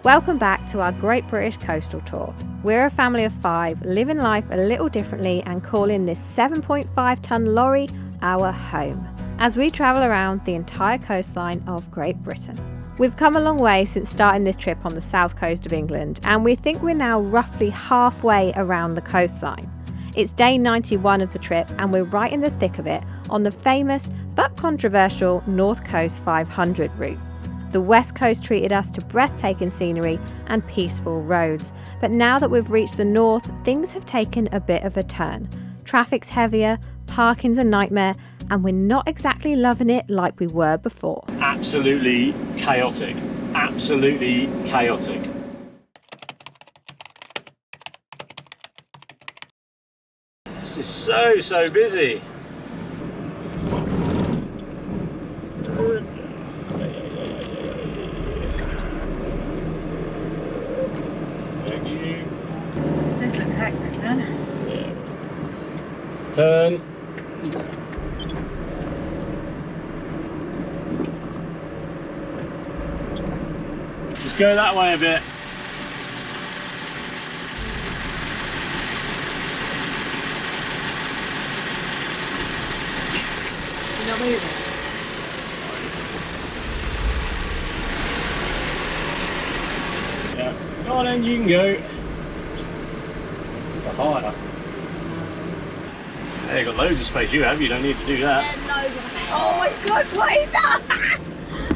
Welcome back to our Great British Coastal Tour. We're a family of 5, living life a little differently and calling this 7.5-tonne lorry our home, as we travel around the entire coastline of Great Britain. We've come a long way since starting this trip on the south coast of England, and we think we're now roughly halfway around the coastline. It's day 91 of the trip, and we're right in the thick of it on the famous but controversial North Coast 500 route. The West Coast treated us to breathtaking scenery and peaceful roads. But now that we've reached the north, things have taken a bit of a turn. Traffic's heavier, parking's a nightmare, and we're not exactly loving it like we were before. Absolutely chaotic. Absolutely chaotic. This is so busy. This looks hectic, man. Yeah. Turn. Just go that way a bit. You're not moving? Yeah. Go on then, you can go. It's a harder. Hey, you've got loads of space you have, you don't need to do that. Loads of space. Oh my god, what is that?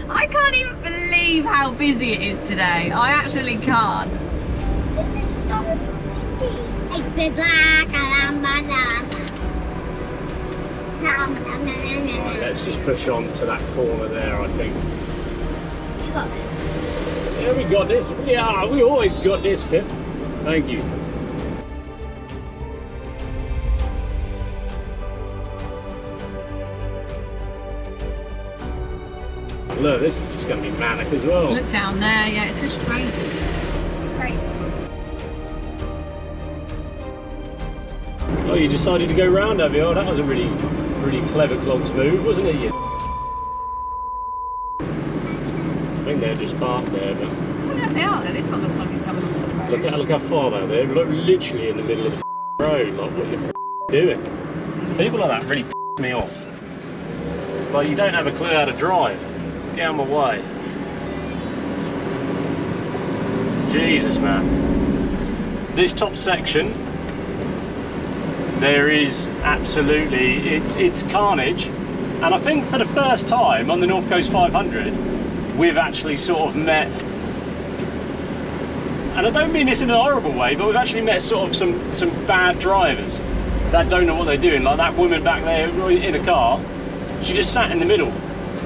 I can't even believe how busy it is today. I actually can't. This is so busy. It's been like a banana. Right, let's just push on to that corner there, I think. You got this. Yeah, we got this. Yeah, we always got this, Pip. Thank you. Look, this is just going to be manic as well. Look down there, yeah, it's just crazy. Crazy. Oh, you decided to go round, have you? Oh, that was a really clever clogs move, wasn't it? I think they're just parked there, but... I don't know if they are though. This one looks like it's coming onto the road. Look how far they're there. Look, literally in the middle of the road. Like, what are you doing? People like that really me off. It's like you don't have a clue how to drive. Get out of my way. Jesus, man. This top section, there is absolutely, it's carnage. And I think for the first time on the North Coast 500, we've actually sort of met, and I don't mean this in an horrible way, but we've actually met sort of some bad drivers that don't know what they're doing. Like that woman back there in a car, she just sat in the middle.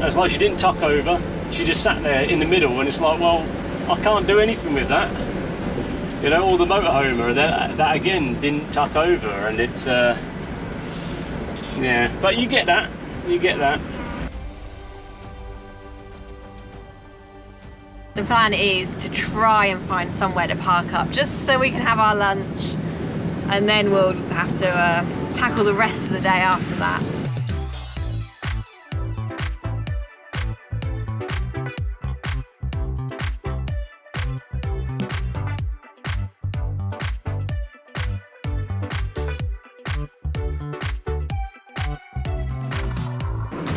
It's like she didn't tuck over, she just sat there in the middle, and it's like, well, I can't do anything with that. You know, or the motorhomer that again didn't tuck over, and it's yeah, but you get that. The plan is to try and find somewhere to park up, just so we can have our lunch, and then we'll have to tackle the rest of the day after that.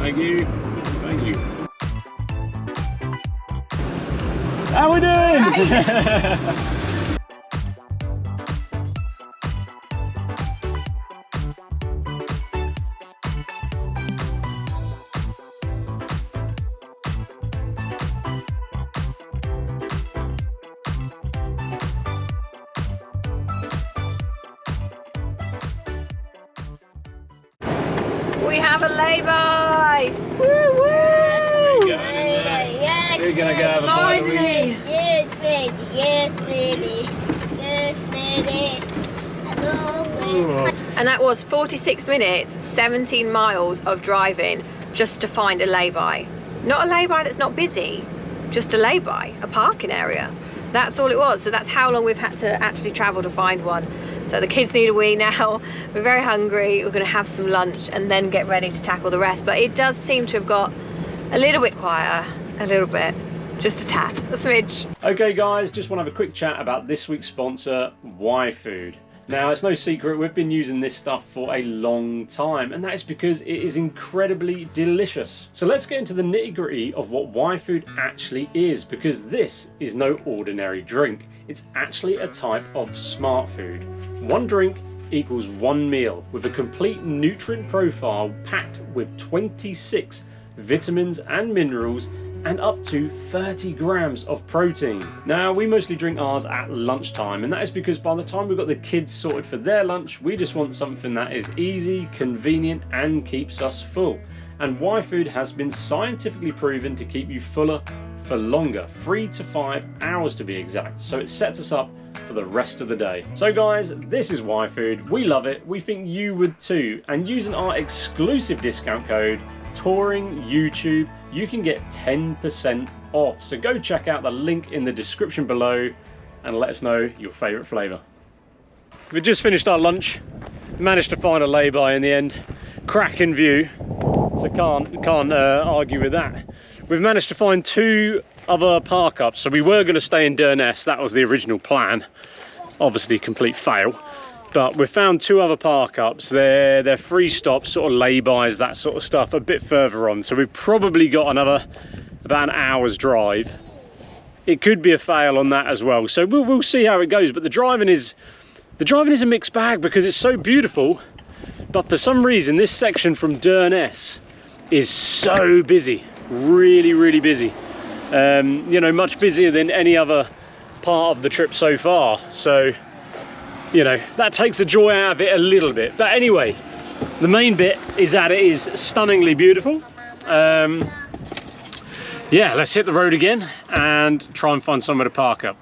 Thank you. How we doing? We have a lay-by! Woo woo! Yes, We're gonna go have a bite of Finally! Yes, baby. I don't And that was 46 minutes, 17 miles of driving just to find a lay-by. Not a lay-by that's not busy, just a lay-by, a parking area. That's all it was. So that's how long we've had to actually travel to find one. So the kids need a wee now. We're very hungry. We're going to have some lunch and then get ready to tackle the rest. But it does seem to have got a little bit quieter, a little bit. Just a tad, a smidge. Okay guys, just want to have a quick chat about this week's sponsor, Y-Food. Now, it's no secret we've been using this stuff for a long time, and that is because it is incredibly delicious. So let's get into the nitty-gritty of what Y-Food actually is, because this is no ordinary drink. It's actually a type of smart food. One drink equals one meal with a complete nutrient profile packed with 26 vitamins and minerals and up to 30 grams of protein. Now, we mostly drink ours at lunchtime, and that is because by the time we've got the kids sorted for their lunch, we just want something that is easy, convenient, and keeps us full. And Y-Food has been scientifically proven to keep you fuller for longer, 3 to 5 hours to be exact. So it sets us up for the rest of the day. So guys, this is Y-Food. We love it. We think you would too. And using our exclusive discount code, Touring YouTube, you can get 10% off. So go check out the link in the description below and let us know your favourite flavour. We just finished our lunch, managed to find a lay-by in the end. Cracking view, so can't argue with that. We've managed to find 2 other park-ups. So we were going to stay in Durness, that was the original plan. Obviously complete fail. But we've found 2 other park-ups. They're free stops, sort of lay-bys, that sort of stuff, a bit further on. So we've probably got about an hour's drive. It could be a fail on that as well. So we'll see how it goes. But the driving is a mixed bag because it's so beautiful. But for some reason, this section from Durness is so busy, really, really busy. You know, much busier than any other part of the trip so far. So, you know, that takes the joy out of it a little bit. But anyway, the main bit is that it is stunningly beautiful. Yeah, let's hit the road again and try and find somewhere to park up.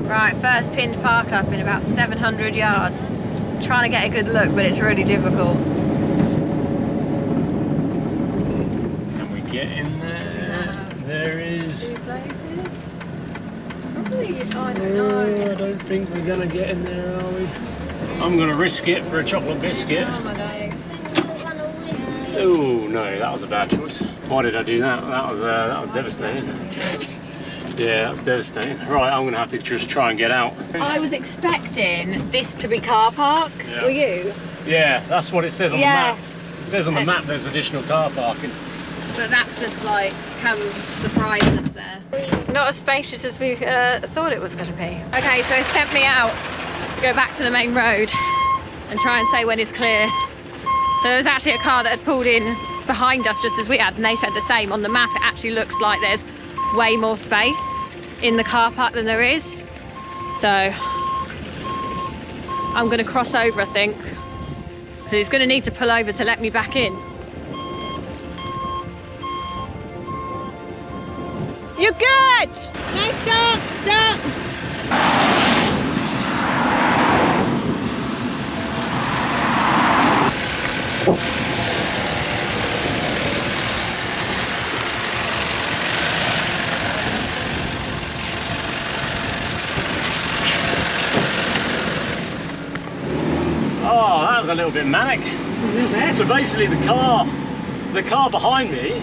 Right, first pinned park up in about 700 yards. Trying to get a good look, but it's really difficult. Can we get in there? There is 2 places. It's probably, I don't know. I don't think we're gonna get in there, are we? I'm gonna risk it for a chocolate biscuit. Oh my days. Oh no, that was a bad choice. Why did I do that? That was devastating. Yeah, that's devastating. Right, I'm gonna have to just try and get out. I was expecting this to be car park. Yeah. Were you? Yeah, that's what it says on the Yeah. map. It says on the map there's additional car parking. But that's just like come surprised us there. Not as spacious as we thought it was going to be. Okay, so it sent me out to go back to the main road and try and say when it's clear. So there was actually a car that had pulled in behind us just as we had, and they said the same. On the map it actually looks like there's way more space in the car park than there is. So I'm going to cross over, I think. He's going to need to pull over to let me back in. You're good! No, stop! Stop! Oh, that was a little bit manic. A little bit. So basically the car behind me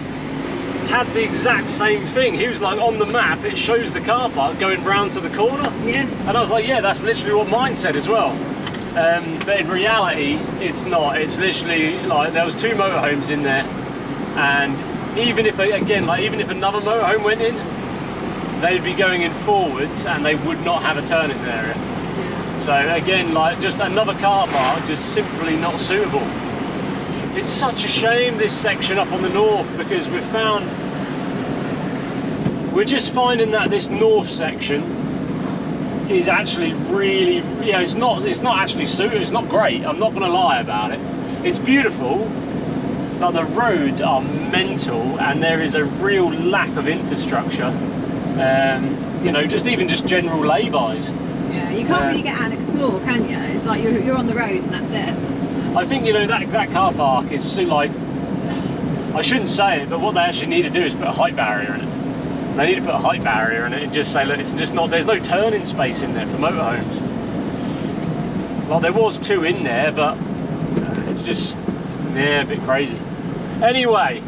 had the exact same thing. He was like, on the map it shows the car park going round to the corner. Yeah. And I was like, yeah, that's literally what mine said as well. But in reality, it's not. It's literally like there was 2 motorhomes in there, and even if even if another motorhome went in, they'd be going in forwards and they would not have a turning area. Yeah. So again, like just another car park, just simply not suitable. It's such a shame, this section up on the north, because we're just finding that this north section is actually really, you know, it's not actually suitable. It's not great. I'm not going to lie about it. It's beautiful, but the roads are mental, and there is a real lack of infrastructure. You know, just general lay-bys. Yeah, you can't really get out and explore, can you? It's like you're on the road and that's it. I think, you know, that car park is so, like, I shouldn't say it, but what they actually need to do is put a height barrier in it. They need to put a height barrier in it and just say, look, it's just not, there's no turning space in there for motorhomes. Well, there was 2 in there, but it's just, Yeah, a bit crazy. Anyway,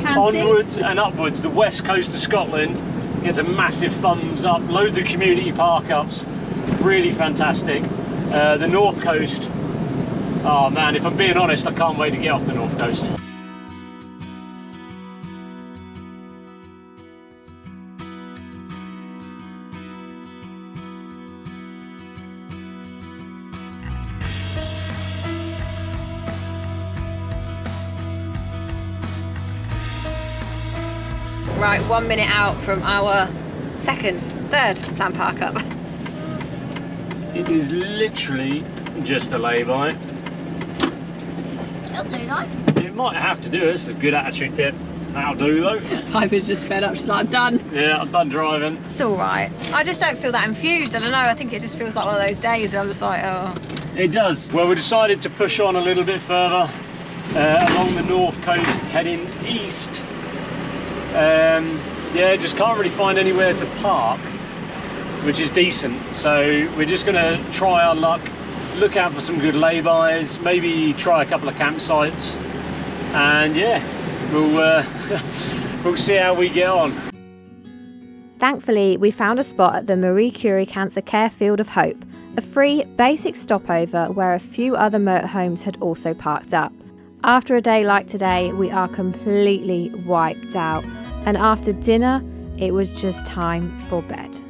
onwards and upwards. The west coast of Scotland gets a massive thumbs up. Loads of community park ups. Really fantastic. The north coast. Oh man, if I'm being honest, I can't wait to get off the north coast. Right, 1 minute out from our third planned park up. It is literally just a lay-by. It'll do though. It might have to do it. It's a good attitude tip. That'll do though. Piper's just fed up. She's like, I'm done. Yeah, I'm done driving. It's all right. I just don't feel that infused. I don't know. I think it just feels like one of those days where I'm just like, oh. It does. Well, we decided to push on a little bit further along the north coast, heading east. Yeah, just can't really find anywhere to park, which is decent. So we're just gonna try our luck, look out for some good lay-bys, maybe try a couple of campsites, and yeah, we'll see how we get on. Thankfully, we found a spot at the Marie Curie Cancer Care Field of Hope, a free, basic stopover where a few other motorhomes had also parked up. After a day like today, we are completely wiped out, and after dinner, it was just time for bed.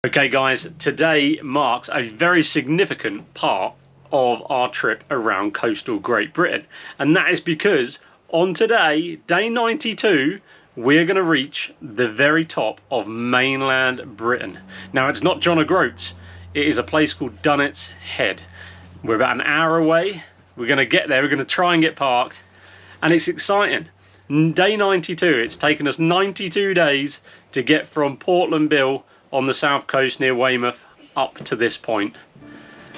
Okay guys, today marks a very significant part of our trip around coastal Great Britain, and that is because on today, day 92, we're going to reach the very top of mainland Britain. Now, it's not John O'Groats, it is a place called Dunnet's Head. We're about an hour away. We're going to get there, we're going to try and get parked, and it's exciting. Day 92, it's taken us 92 days to get from Portland Bill on the south coast near Weymouth up to this point.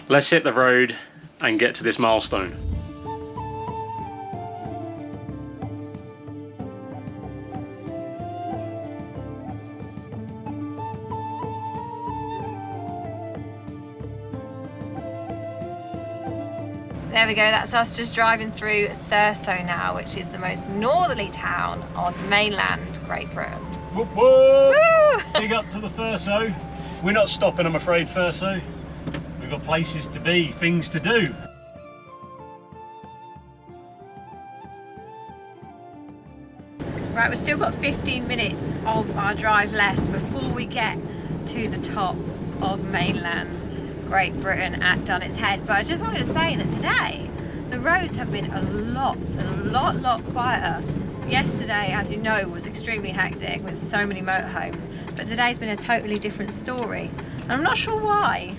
Let's hit the road and get to this milestone. There we go, that's us just driving through Thurso now, which is the most northerly town on mainland Great Britain. Whoop whoop! Woo! Big up to the Thurso. We're not stopping, I'm afraid, Thurso. We've got places to be, things to do. Right, we've still got 15 minutes of our drive left before we get to the top of mainland Great Britain at Dunnet's Head. But I just wanted to say that today the roads have been a lot quieter. Yesterday, as you know, was extremely hectic with so many motorhomes, but today's been a totally different story, and I'm not sure why.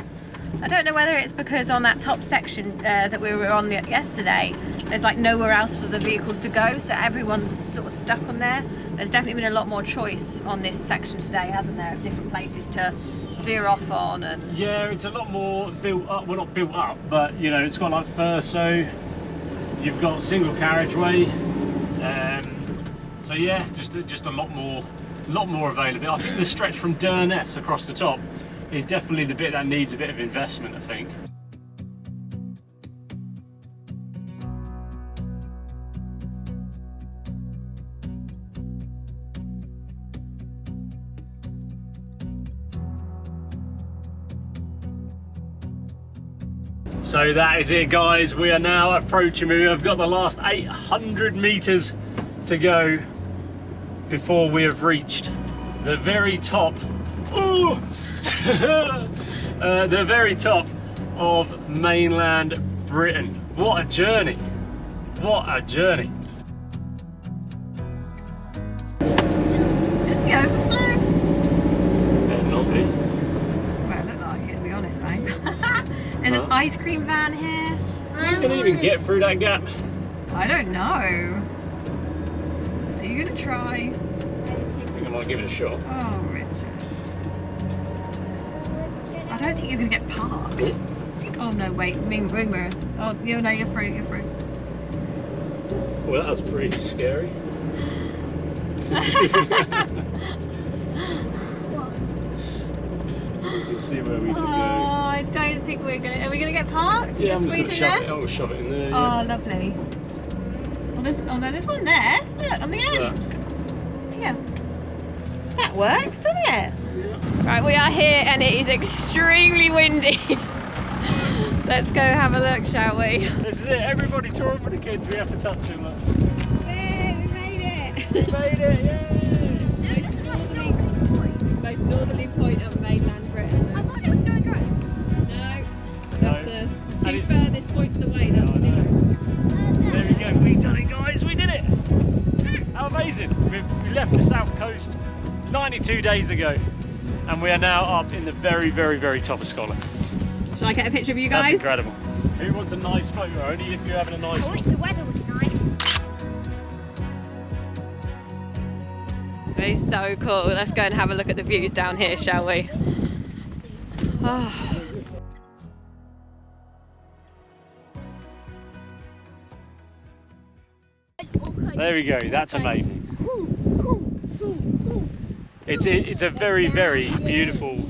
I don't know whether it's because on that top section that we were on yesterday, there's like nowhere else for the vehicles to go, so everyone's sort of stuck on there. There's definitely been a lot more choice on this section today, hasn't there, of different places to veer off on. And yeah, it's a lot more built up. Well, not built up, but you know, it's got like Thurso, you've got single carriageway, so yeah, just a lot more available. I think the stretch from Durness across the top is definitely the bit that needs a bit of investment, I think. So that is it, guys. We are now approaching. We've got the last 800 meters to go before we have reached the very top. Ooh. The very top of mainland Britain. What a journey! What a journey! is this the overflow? Not this. Well, it looked like it, to be honest, mate. There's an ice cream van here. You can even get through that gap. I don't know. Are you gonna try? I think I might give it a shot. Oh, Richard. I don't think you're gonna get parked. Oh no, wait, ring mirrors. Oh, you know, you're through, you're through. Well, that was pretty scary. Let's see where we can Oh, go. I don't think we're gonna. Are we gonna get parked? Yeah, I'm Just just gonna squeeze in I'll shove it in there. Oh, Yeah. lovely. Well, oh no, there's one there. Look, on the end. Yeah. That works, doesn't it? Yeah. Right, we are here and it is extremely windy. Let's go have a look, shall we? This is it. Everybody touring with the kids. We have to touch them. Look. There, we made it. We made it! Yay! Most northerly point of mainland Britain. I thought it was doing great. No, No. that's the And two it's- furthest points away. That's I the know. difference. There we go. We done it, guys. We did it. How amazing! We left the south coast 92 days ago, and we are now up in the very, very, very top of Scotland. Shall I get a picture of you That's guys? incredible. Who wants a nice photo? Only if you're having a nice I wish one. the weather was nice. It's so cool. Let's go and have a look at the views down here, shall we? Oh. There we go. That's amazing. It's a very, very beautiful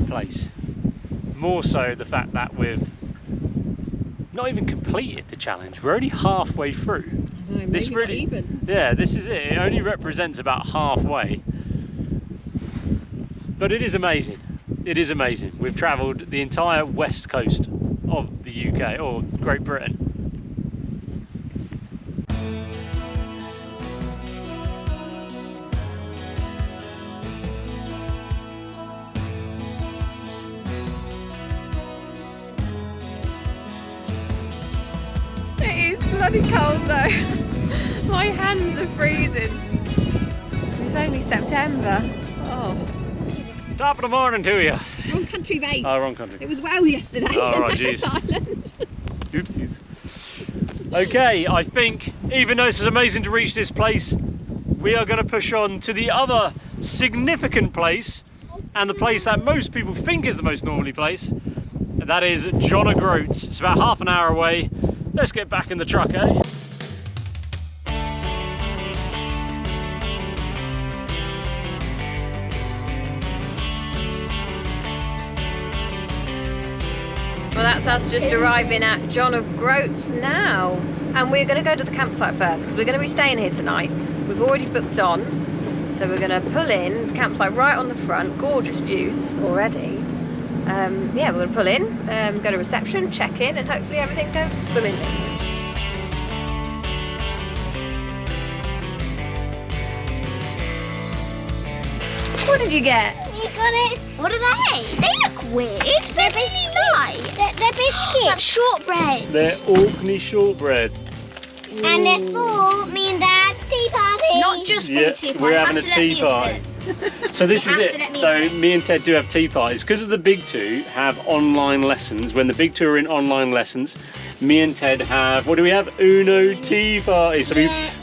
place. More so the fact that we've not even completed the challenge. We're only halfway through. No, This maybe really, not even. yeah, this is it. It only represents about halfway. But it is amazing. It is amazing. We've travelled the entire west coast of the UK, or Great Britain. It is bloody cold though. My hands are freezing. It's only September. Oh. Top of the morning to you. Wrong country, mate. Oh, wrong country. It was Wales yesterday. Oh, right, Ellis jeez. Island. Oopsies. Okay, I think even though this is amazing to reach this place, we are going to push on to the other significant place, and the place that most people think is the most northerly place, and that is John o' Groats. It's about half an hour away. Let's get back in the truck, eh? Well, that's us just arriving at John o' Groats now. And we're going to go to the campsite first because we're going to be staying here tonight. We've already booked on. So we're going to pull in. There's a campsite right on the front. Gorgeous views already. Yeah, we're going to pull in, go to reception, check in, and hopefully everything goes swimmingly. What did you get? We got it. What are they? They look weird. They're biscuits. They're biscuits. That's shortbread. They're Orkney shortbread. And they're for me and Dad's tea party. Not just Yeah, we're having a tea party. So this is have to it. let me So in. me and Ted do have tea parties because of the big two have online lessons. When the big two are in online lessons, me and Ted have, what do we have? Uno tea party. So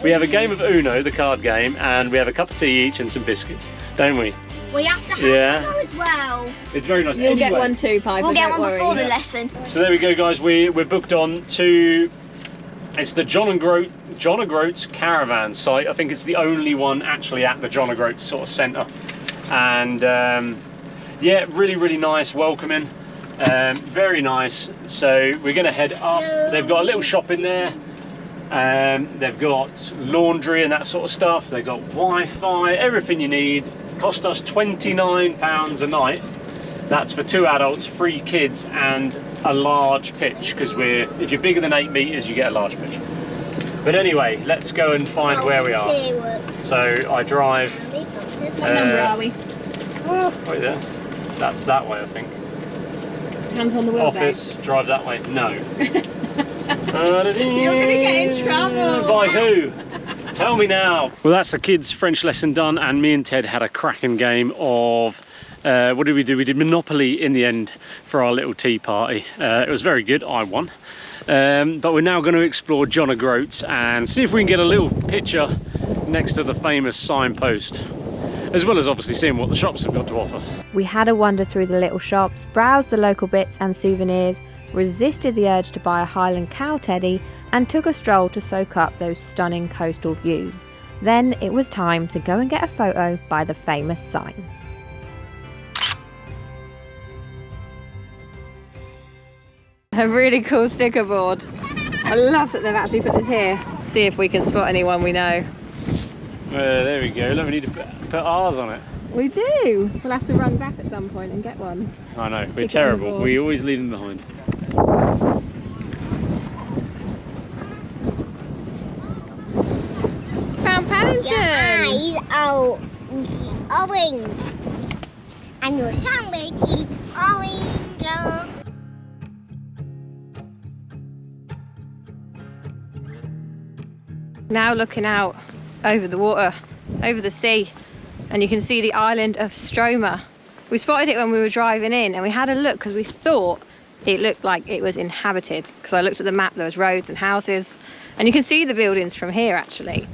we have a game of Uno, the card game, and we have a cup of tea each and some biscuits, don't we? We have to have Yeah. mango as well. It's very nice. You'll get Anyway, one too, Piper, We'll get don't one worry. before the lesson. So there we go, guys. We're booked on to. It's the John o' Groats caravan site. I think it's the only one actually at the John o' Groats sort of centre. And yeah, really, really nice, welcoming, very nice. So we're going to head up. They've got a little shop in there. They've got laundry and that sort of stuff. They've got Wi-Fi, everything you need. Cost us £29 a night. That's for 2 adults, 3 kids, and a large pitch. Because if you're bigger than 8 metres, you get a large pitch. But anyway, let's go and find where we are. So I drive. What number are we? Right there. That's that way, I think. Hands on the wheel, Office, drive that way. No. You're going to get in trouble. By who? Tell me now. Well, that's the kids' French lesson done, and me and Ted had a cracking game of. What did we do? We did Monopoly in the end for our little tea party. It was very good. I won. But we're now going to explore John o' Groats and see if we can get a little picture next to the famous signpost, as well as obviously seeing what the shops have got to offer. We had a wander through the little shops, browsed the local bits and souvenirs, resisted the urge to buy a Highland cow teddy, and took a stroll to soak up those stunning coastal views. Then it was time to go and get a photo by the famous sign. A really cool sticker board. I love that they've actually put this here. See if we can spot anyone we know. There we go. Look, we need to put ours on it. We do. We'll have to run back at some point and get one. I know, we're terrible. We always leave them behind. Found Paddington! Your eyes are orange. And your sandwich is orange. Now looking out over the water, over the sea, and you can see the island of Stroma. We spotted it when we were driving in and we had a look because we thought it looked like it was inhabited, because I looked at the map, there was roads and houses, and you can see the buildings from here actually,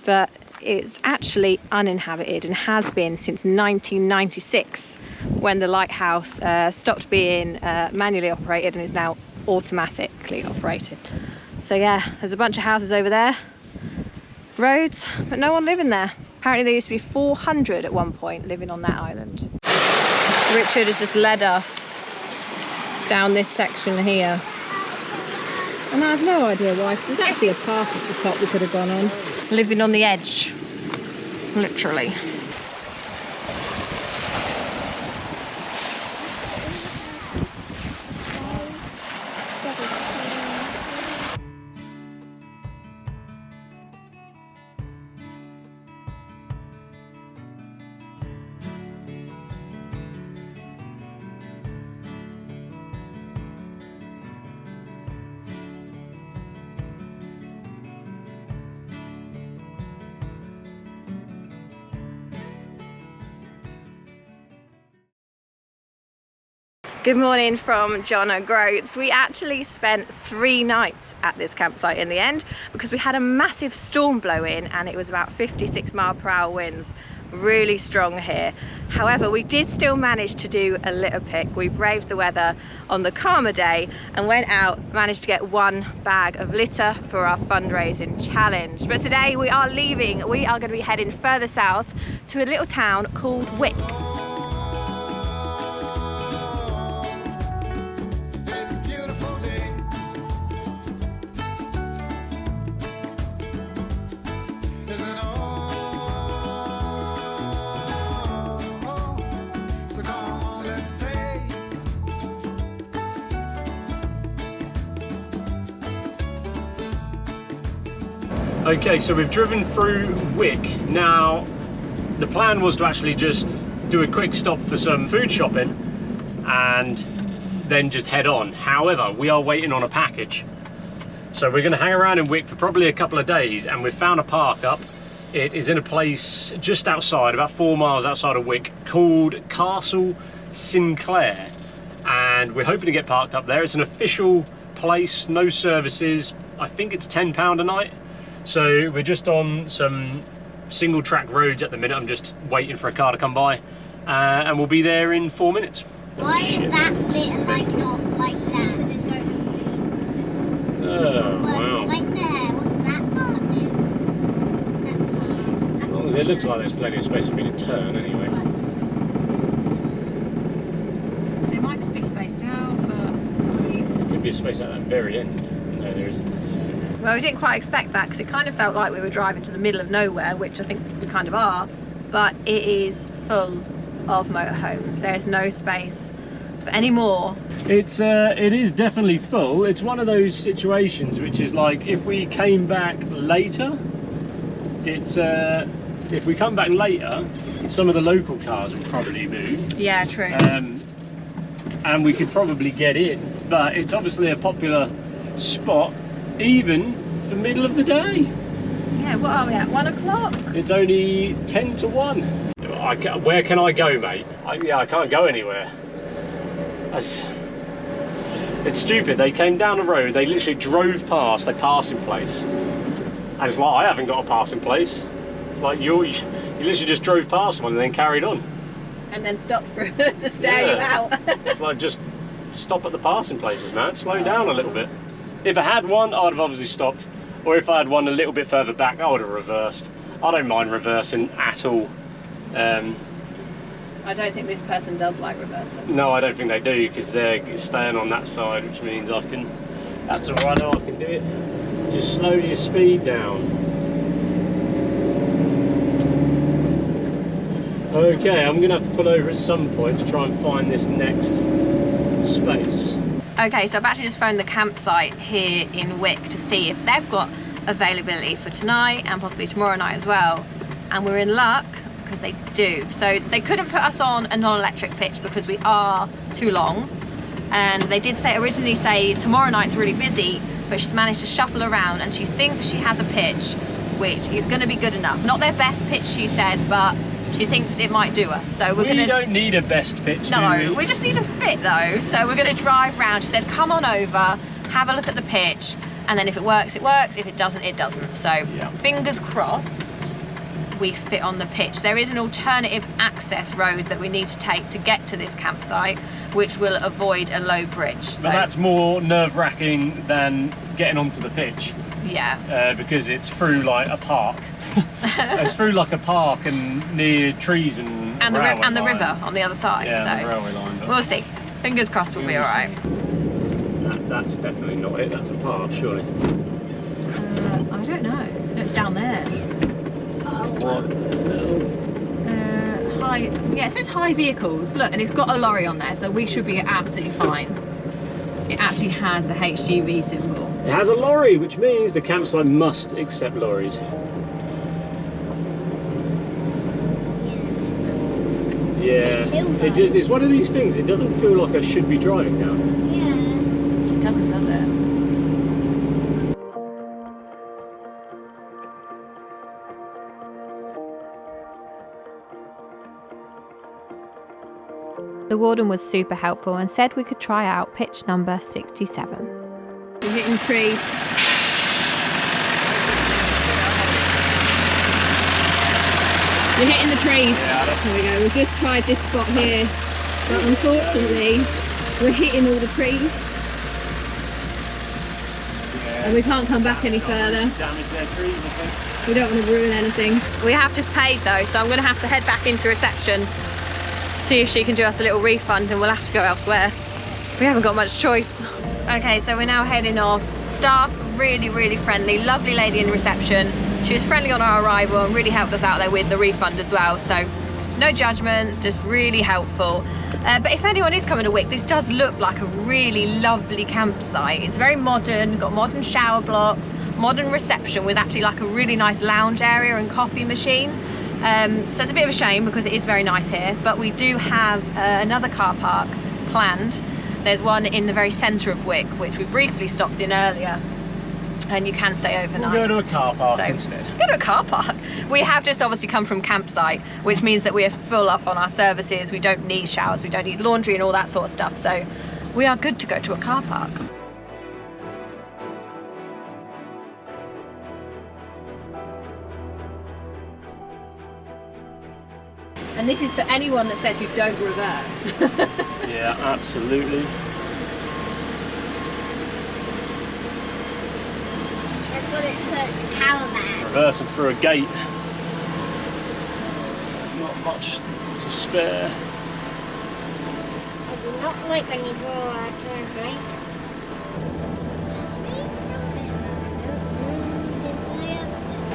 but it's actually uninhabited and has been since 1996 when the lighthouse stopped being manually operated and is now automatically operated. So yeah, there's a bunch of houses over there, roads, but no one living there. Apparently there used to be 400 at one point living on that island. Richard has just led us down this section here. And I have no idea why, because there's actually a path at the top we could have gone on. Living on the edge, literally. Good morning from John at Groats. We actually spent 3 nights at this campsite in the end because we had a massive storm blow in and it was about 56-mile-per-hour winds, really strong here. However, we did still manage to do a litter pick. We braved the weather on the calmer day and went out, managed to get 1 bag of litter for our fundraising challenge. But today we are leaving. We are going to be heading further south to a little town called Wick. Okay, so we've driven through Wick. Now, the plan was to actually just do a quick stop for some food shopping and then just head on. However, we are waiting on a package. So we're going to hang around in Wick for probably a couple of days, and we've found a park up. It is in a place just outside, about 4 miles outside of Wick, called Castle Sinclair. And we're hoping to get parked up there. It's an official place, no services. I think it's £10 a night. So we're just on some single track roads at the minute. I'm just waiting for a car to come by and we'll be there in 4 minutes. Why is that bit like not like that? Because it don't Oh, wow. like there, what's that part do? That part. As long as it looks like there's plenty of space for me to turn anyway. It might just be spaced out, but There could be a space at that very end. No, there isn't. well, we didn't quite expect that because it kind of felt like we were driving to the middle of nowhere, which I think we kind of are, but it is full of motorhomes. There's no space for any more. It is definitely full. It's one of those situations which is like, if we came back later, if we come back later, some of the local cars will probably move. Yeah, true. And we could probably get in, but it's obviously a popular spot even for middle of the day. Yeah, what are we at? 1 o'clock? It's only 10 to 1. Where can I go, mate? I can't go anywhere. It's stupid. They came down the road, they literally drove past a passing place. And it's like, I haven't got a passing place. It's like you literally just drove past one and then carried on. And then stopped for to stare you out. It's like, just stop at the passing places, man. Slow down a little bit. If I had one, I'd have obviously stopped. Or if I had one a little bit further back, I would have reversed. I don't mind reversing at all. I don't think this person does like reversing. No, I don't think they do, because they're staying on that side, which means I can, that's all right, I can do it. Just slow your speed down. Okay, I'm gonna have to pull over at some point to try and find this next space. Okay, so I've actually just phoned the campsite here in Wick to see if they've got availability for tonight and possibly tomorrow night as well. And we're in luck because they do. So they couldn't put us on a non-electric pitch because we are too long. And they did say originally say tomorrow night's really busy, but she's managed to shuffle around and she thinks she has a pitch which is going to be good enough. Not their best pitch, she said, but she thinks it might do us. So we don't need a best pitch, no, we just need a fit though. So we're going to drive round. She said, come on over, have a look at the pitch, and then if it works, it works. If it doesn't, it doesn't. So yeah. Fingers crossed we fit on the pitch. There is an alternative access road that we need to take to get to this campsite, which will avoid a low bridge. So but that's more nerve-wracking than getting onto the pitch. Yeah. Because it's through like a park. It's through like a park and near trees and the river on the other side. Yeah, so the railway line. But we'll see. Fingers crossed we'll be all right. That's definitely not it. That's a path, surely. I don't know. No, it's down there. What? High. Yeah, it says high vehicles. Look, and it's got a lorry on there, so we should be absolutely fine. It actually has a HGV symbol. It has a lorry, which means the campsite must accept lorries. Yeah, it's one of these things, it doesn't feel like I should be driving down. Yeah. It doesn't, does it? The warden was super helpful and said we could try out pitch number 67. We're hitting trees. We're hitting the trees. Here we go. We've just tried this spot here, but unfortunately we're hitting all the trees. Yeah. And we can't come back any further. Damage their trees, I think. We don't want to ruin anything. We have just paid though, so I'm going to have to head back into reception, see if she can do us a little refund, and we'll have to go elsewhere. We haven't got much choice. Okay, so we're now heading off. Staff, really, really friendly. Lovely lady in reception. She was friendly on our arrival and really helped us out there with the refund as well. So no judgments, just really helpful. But if anyone is coming to Wick, this does look like a really lovely campsite. It's very modern, got modern shower blocks, modern reception with actually like a really nice lounge area and coffee machine. So it's a bit of a shame because it is very nice here, but we do have another car park planned. There's one in the very centre of Wick, which we briefly stopped in earlier, and you can stay overnight. We'll go to a car park instead. Go to a car park. We have just obviously come from campsite, which means that we are full up on our services. We don't need showers, we don't need laundry and all that sort of stuff. So we are good to go to a car park. And this is for anyone that says you don't reverse. Yeah, absolutely. That's what it's called, caravan. Reversing through a gate. Not much to spare. I do not like when you go turn right.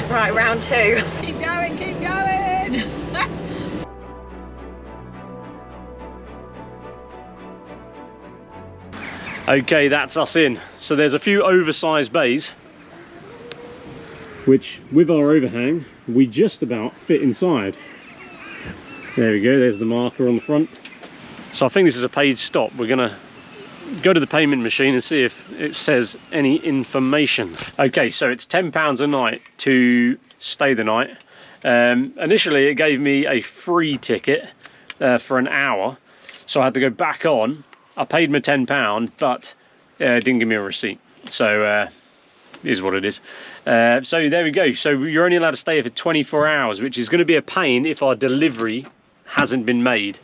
Right, round two. Keep going, keep going. Okay, that's us in. So there's a few oversized bays, which with our overhang, we just about fit inside. There we go, there's the marker on the front. So I think this is a paid stop. We're gonna go to the payment machine and see if it says any information. Okay, so it's £10 a night to stay the night. Initially it gave me a free ticket for an hour, so I had to go back on. I paid my £10, but it didn't give me a receipt. So is what it is. So there we go. So you're only allowed to stay here for 24 hours, which is going to be a pain if our delivery hasn't been made,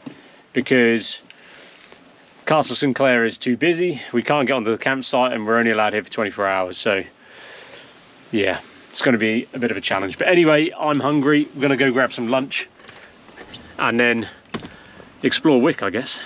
because Castle Sinclair is too busy. We can't get onto the campsite and we're only allowed here for 24 hours. So yeah, it's going to be a bit of a challenge. But anyway, I'm hungry. We're going to go grab some lunch and then explore Wick, I guess.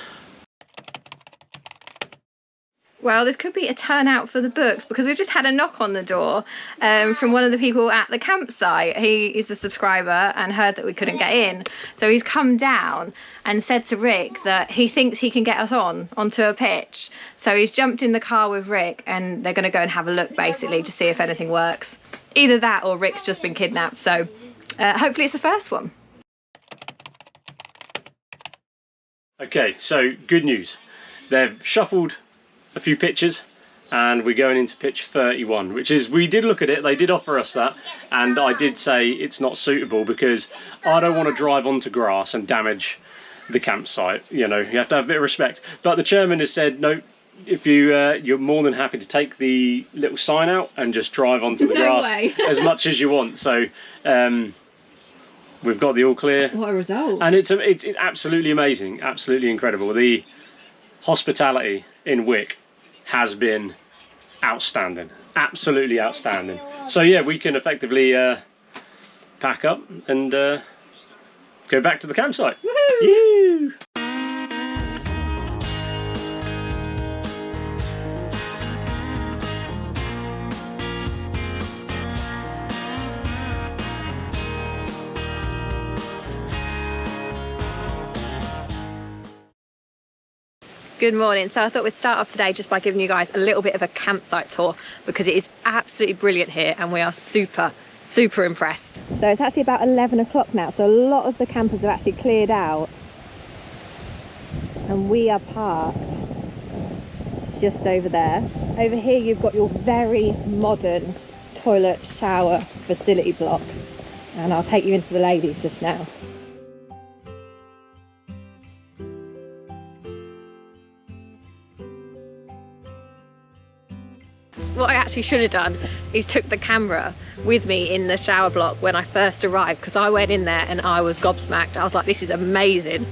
Well, this could be a turnout for the books because we just had a knock on the door from one of the people at the campsite. He is a subscriber and heard that we couldn't get in. So he's come down and said to Rick that he thinks he can get us onto a pitch. So he's jumped in the car with Rick and they're going to go and have a look basically to see if anything works. Either that or Rick's just been kidnapped. So hopefully it's the first one. Okay, so good news. They've shuffled a few pitches and we're going into pitch 31, which is, we did look at it, they did offer us that, and I did say it's not suitable because I don't want to drive onto grass and damage the campsite. You know, you have to have a bit of respect. But the chairman has said no, if you're more than happy to take the little sign out and just drive onto the grass as much as you want. So we've got the all clear. What a result. And it's absolutely amazing, absolutely incredible. The hospitality in Wick has been outstanding, absolutely outstanding. So yeah, we can effectively pack up and go back to the campsite. Woohoo! Good morning. So I thought we'd start off today just by giving you guys a little bit of a campsite tour because it is absolutely brilliant here and we are super impressed. So it's actually about 11 o'clock now, so a lot of the campers have actually cleared out and we are parked just over there. Over here you've got your very modern toilet shower facility block, and I'll take you into the ladies just now. What I actually should have done is took the camera with me in the shower block when I first arrived, because I went in there and I was gobsmacked. I was like, this is amazing.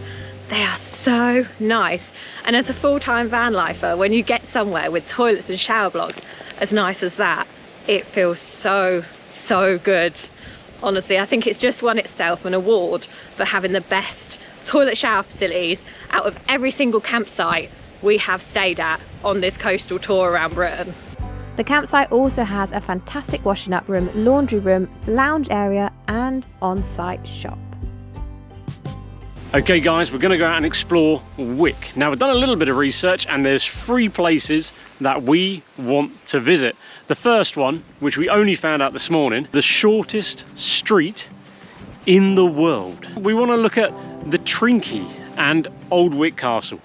They are so nice. And as a full-time van lifer, when you get somewhere with toilets and shower blocks as nice as that, it feels so good. Honestly, I think it's just won itself an award for having the best toilet shower facilities out of every single campsite we have stayed at on this coastal tour around Britain. The campsite also has a fantastic washing up room, laundry room, lounge area and on-site shop. Okay guys, we're going to go out and explore Wick. Now we've done a little bit of research and there's 3 places that we want to visit. The first one, which we only found out this morning, the shortest street in the world. We want to look at the Trinky and Old Wick Castle.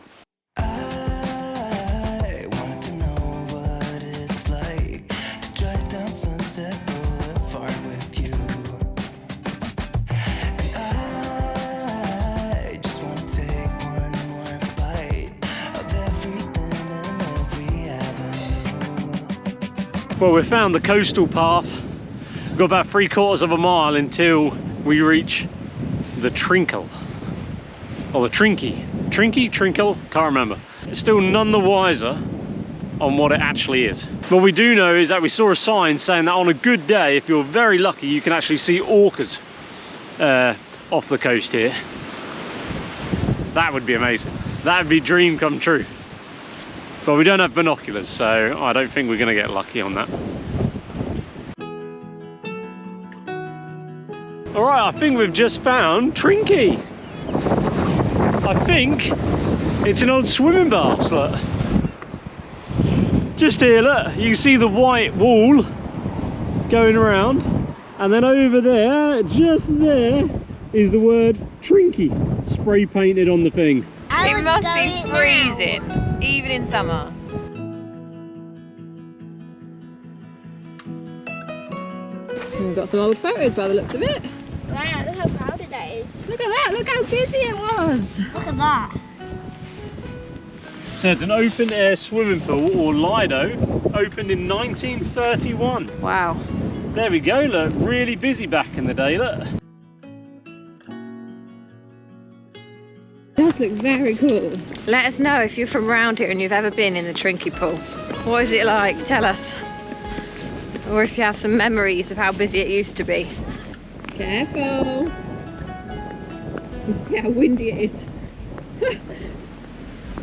Well, we've found the coastal path. We've got about 3/4 of a mile until we reach the Trinkle. Or the Trinky. Trinky? Trinkle? Can't remember. It's still none the wiser on what it actually is. What we do know is that we saw a sign saying that on a good day, if you're very lucky, you can actually see orcas off the coast here. That would be amazing. That would be dream come true. But we don't have binoculars, so I don't think we're going to get lucky on that. Alright, I think we've just found Trinky. I think it's an old swimming bath, look. Just here, look, you can see the white wall going around. And then over there, just there, is the word Trinky spray painted on the thing. It must be freezing, even in summer. We've got some old photos by the looks of it. Wow, look how crowded that is. Look at that, look how busy it was. Look at that. So it's an open air swimming pool, or Lido, opened in 1931. Wow. There we go, look, really busy back in the day, look. Does look very cool. Let us know if you're from around here and you've ever been in the Trinky pool. What is it like? Tell us. Or if you have some memories of how busy it used to be. Careful. You see how windy it is.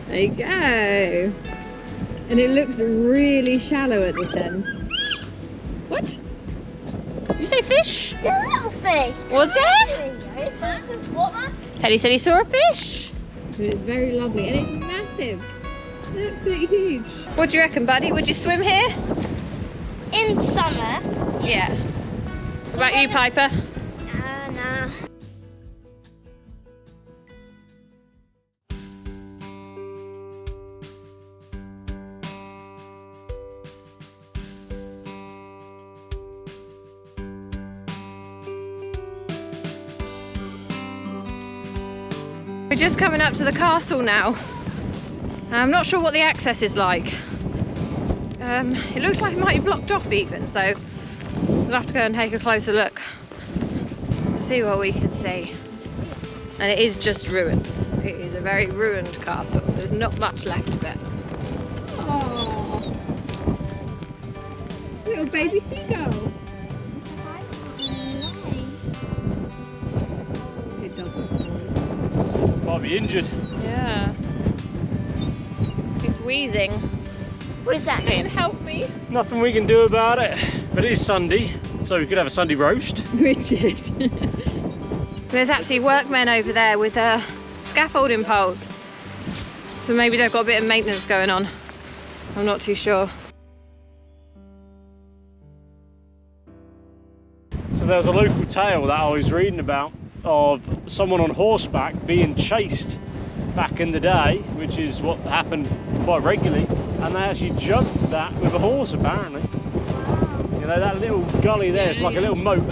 There you go. And it looks really shallow at this end. What? Did you say fish? They're little fish. Was there? What, Mum? Teddy said he saw a fish. And it's very lovely and it's massive. Absolutely huge. What do you reckon, buddy? Would you swim here? In summer. Yeah. What about you, Piper? Nah. We're just coming up to the castle now. I'm not sure what the access is like. It looks like it might be blocked off even, so we'll have to go and take a closer look. See what we can see. And it is just ruins. It is a very ruined castle, so there's not much left of it. Oh, little baby seagull. It does look cool. Might be injured. Yeah. It's wheezing. What does that mean? Help me. Nothing we can do about it. But it is Sunday, so we could have a Sunday roast. Richard. There's actually workmen over there with scaffolding poles. So maybe they've got a bit of maintenance going on. I'm not too sure. So there was a local tale that I was reading about of someone on horseback being chased back in the day, which is what happened quite regularly, and they actually jumped that with a horse apparently. You know, that little gully there, it's like a little moat.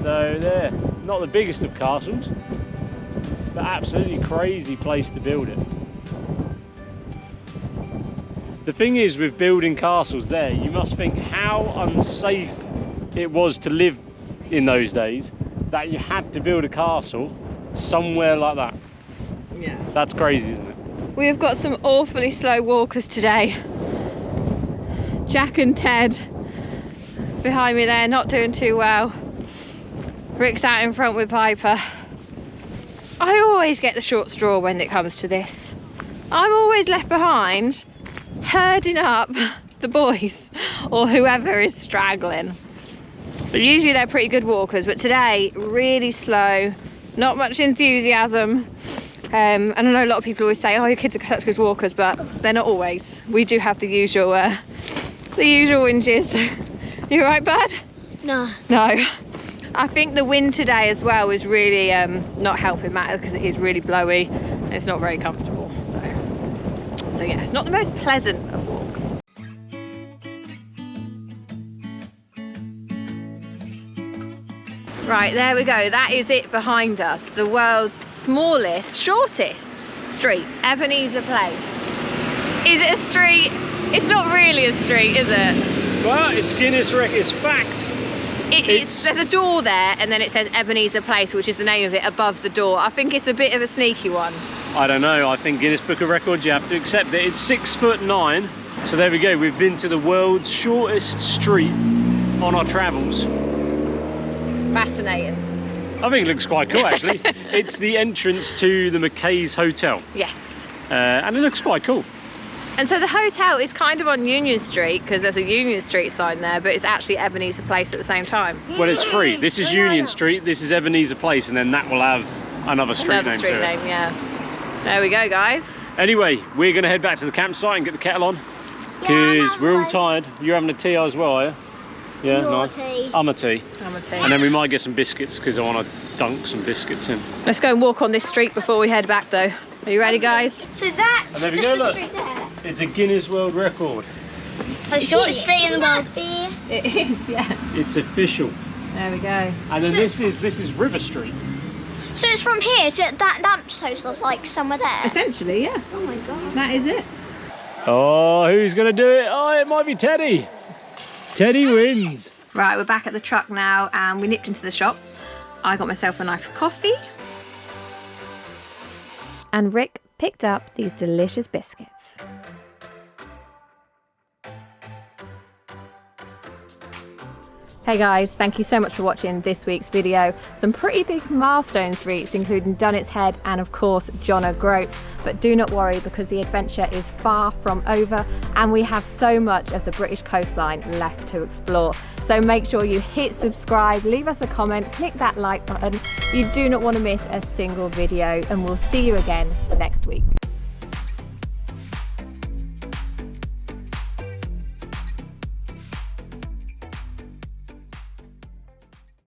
So there, not the biggest of castles, but absolutely crazy place to build it. The thing is with building castles there, you must think how unsafe it was to live in those days that you had to build a castle somewhere like that. Yeah. That's crazy, isn't it? We have got some awfully slow walkers today. Jack and Ted behind me there, not doing too well. Rick's out in front with Piper. I always get the short straw when it comes to this. I'm always left behind, herding up the boys or whoever is straggling. But usually they're pretty good walkers, but today, really slow, not much enthusiasm. And I know a lot of people always say, oh, your kids are such good walkers, but they're not always. We do have the usual whinges. You all right, bud? No. No. I think the wind today as well is really not helping matters because it is really blowy and it's not very comfortable. So yeah, it's not the most pleasant of walks. Right, there we go. That is it behind us. The world's smallest, shortest street, Ebenezer Place. Is it a street? It's not really a street, is it? Well, it's Guinness Records fact. There's a door there and then it says Ebenezer Place, which is the name of it, above the door. I think it's a bit of a sneaky one. I don't know, I think Guinness Book of Records, you have to accept it. It's 6'9". So there we go, we've been to the world's shortest street on our travels. Fascinating. I think it looks quite cool actually. It's the entrance to the McKay's Hotel. Yes. And it looks quite cool. And so the hotel is kind of on Union Street because there's a Union Street sign there, but it's actually Ebenezer Place at the same time. Well, it's free. This is Union Street, this is Ebenezer Place, and then that will have another street name to it. Yeah. There we go, guys. Anyway, we're going to head back to the campsite and get the kettle on because we're all tired. You're having a tea as well, are you? Yeah, nice. Tea. I'm a tea. I'm a tea. And then we might get some biscuits because I want to dunk some biscuits in. Let's go and walk on this street before we head back though. Are you ready, guys? So that's And there we just go, the look. street there. It's a Guinness World Record. The shortest street in the world. It is, yeah. It's official. There we go. And then this is River Street. So it's from here to that lamppost, like somewhere there. Essentially, yeah. Oh my god. That is it. Oh, who's going to do it? Oh, it might be Teddy. Teddy wins. Right, we're back at the truck now and we nipped into the shop. I got myself a nice coffee. And Rick picked up these delicious biscuits. Hey guys, thank you so much for watching this week's video. Some pretty big milestones reached, including Dunet's Head and of course John O'Groats. But do not worry, because the adventure is far from over and we have so much of the British coastline left to explore. So make sure you hit subscribe, leave us a comment, click that like button. You do not want to miss a single video, and we'll see you again next week.